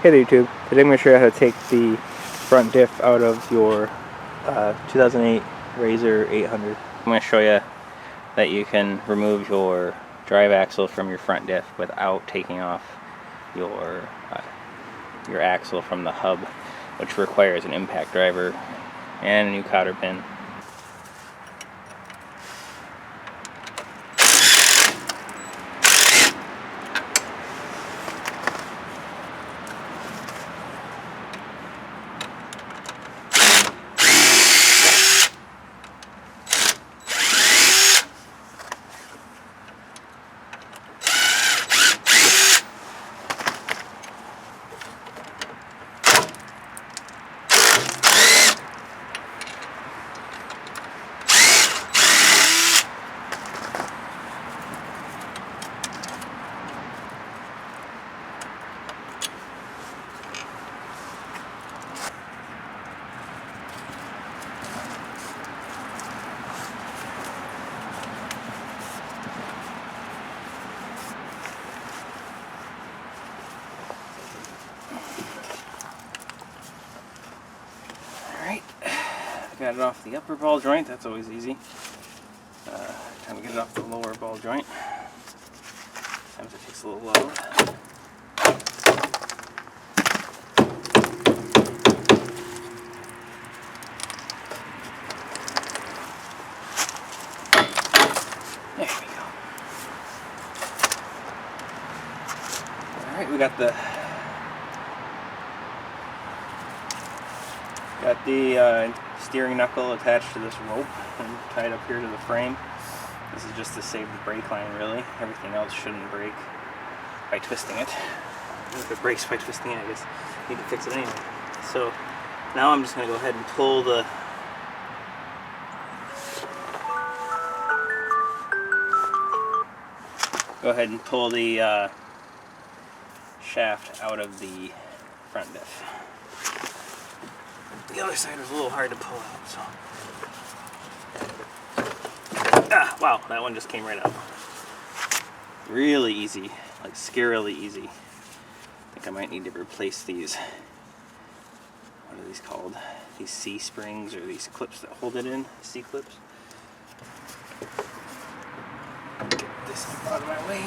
Hey there YouTube, today I'm going to show you how to take the front diff out of your 2008 RZR 800. I'm going to show you that you can remove your drive axle from your front diff without taking off your axle from the hub, which requires an impact driver and a new cotter pin. Got it off the upper ball joint, that's always easy. Time to get it off the lower ball joint. Sometimes it takes a little load. There we go. Alright, we got the steering knuckle attached to this rope and tied up here to the frame. This is just to save the brake line, really. Everything else shouldn't break by twisting it. If it breaks by twisting it, I guess you need to fix it anyway. So now I'm just going to go ahead and pull the shaft out of the front diff. The other side was a little hard to pull out, so. Wow, that one just came right up. Really easy, like scarily easy. I think I might need to replace these. What are these called? These C springs or these clips that hold it in, C clips. Get this out of my way.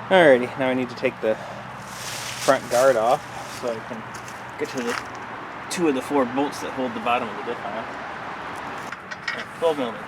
Alrighty, now I need to take the front guard off so I can get to the 2 of the 4 bolts that hold the bottom of the diff on. 12 millimeters.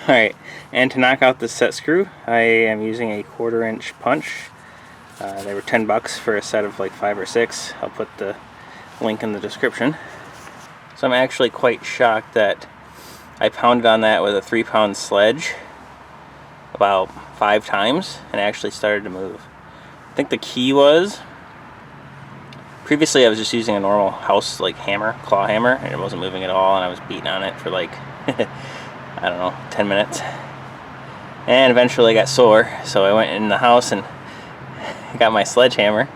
Alright, and to knock out this set screw, I am using a 1/4 inch punch. They were $10 for a set of like 5 or 6. I'll put the link in the description. So I'm actually quite shocked that I pounded on that with a 3-pound sledge about 5 times and it actually started to move. I think the key was, previously I was just using a normal house like hammer, claw hammer, and it wasn't moving at all, and I was beating on it for like I don't know, 10 minutes. And eventually I got sore, so I went in the house and got my sledgehammer.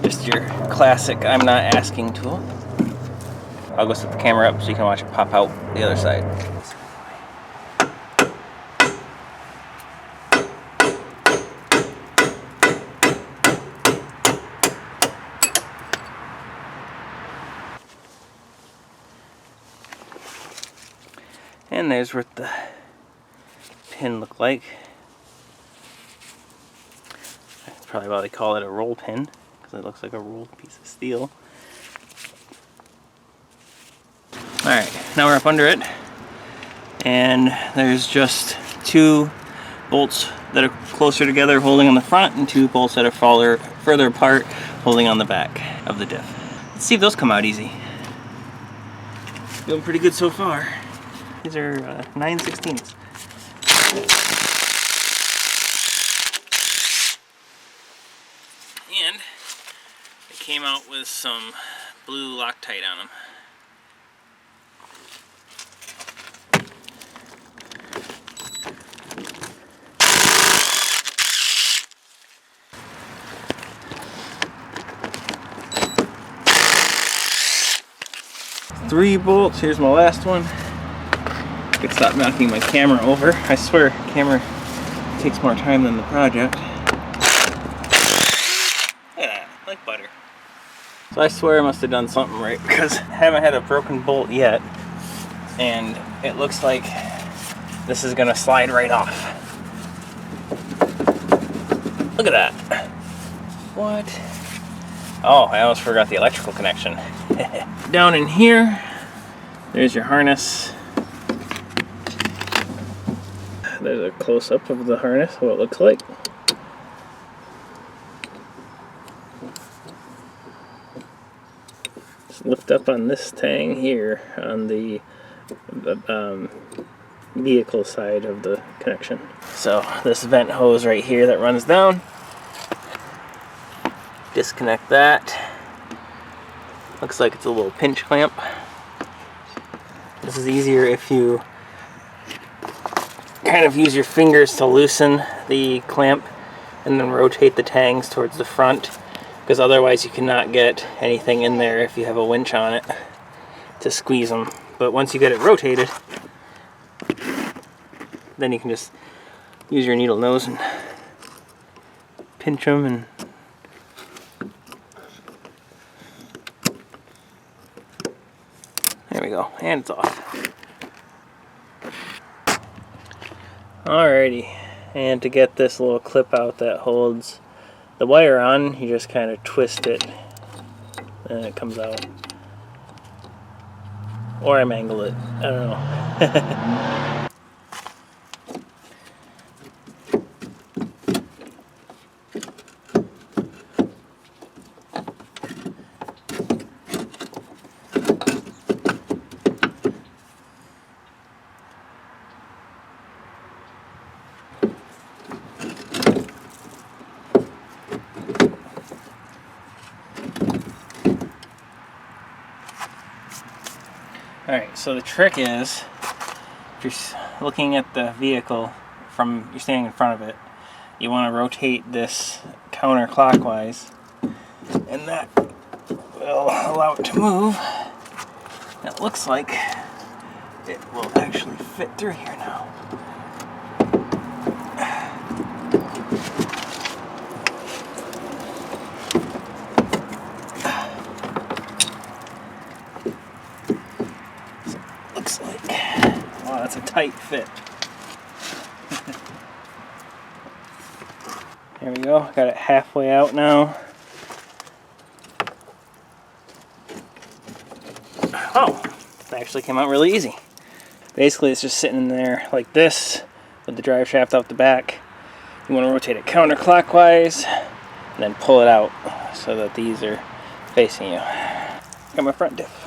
Just your classic I'm not asking tool. I'll go set the camera up so you can watch it pop out the other side. And there's what the pin looked like. That's probably why they call it a roll pin, because it looks like a rolled piece of steel. Alright, now we're up under it, and there's just 2 bolts that are closer together holding on the front, and 2 bolts that are further apart holding on the back of the diff. Let's see if those come out easy. Feeling pretty good so far. These are 9/16. And they came out with some blue Loctite on them. Three bolts. Here's my last one. I could stop knocking my camera over. I swear, camera takes more time than the project. Look at that, like butter. So I swear I must have done something right, because I haven't had a broken bolt yet, and it looks like this is gonna slide right off. Look at that. What? Oh, I almost forgot the electrical connection. Down in here, there's your harness. There's a close-up of the harness, what it looks like. Just lift up on this tang here on the vehicle side of the connection. So this vent hose right here that runs down, disconnect that. Looks like it's a little pinch clamp. This is easier if you kind of use your fingers to loosen the clamp and then rotate the tangs towards the front, because otherwise you cannot get anything in there if you have a winch on it to squeeze them. But once you get it rotated, then you can just use your needle nose and pinch them, and there we go, and it's off. Alrighty, and to get this little clip out that holds the wire on, you just kind of twist it and it comes out. Or I mangle it, I don't know. Alright, so the trick is, if you're looking at the vehicle from, you're standing in front of it, you want to rotate this counterclockwise, and that will allow it to move. It looks like it will actually fit through here now. Looks like, wow, that's a tight fit. There we go, got it halfway out now. Oh, that actually came out really easy. Basically, it's just sitting in there like this with the drive shaft out the back. You want to rotate it counterclockwise and then pull it out so that these are facing you. Got my front diff.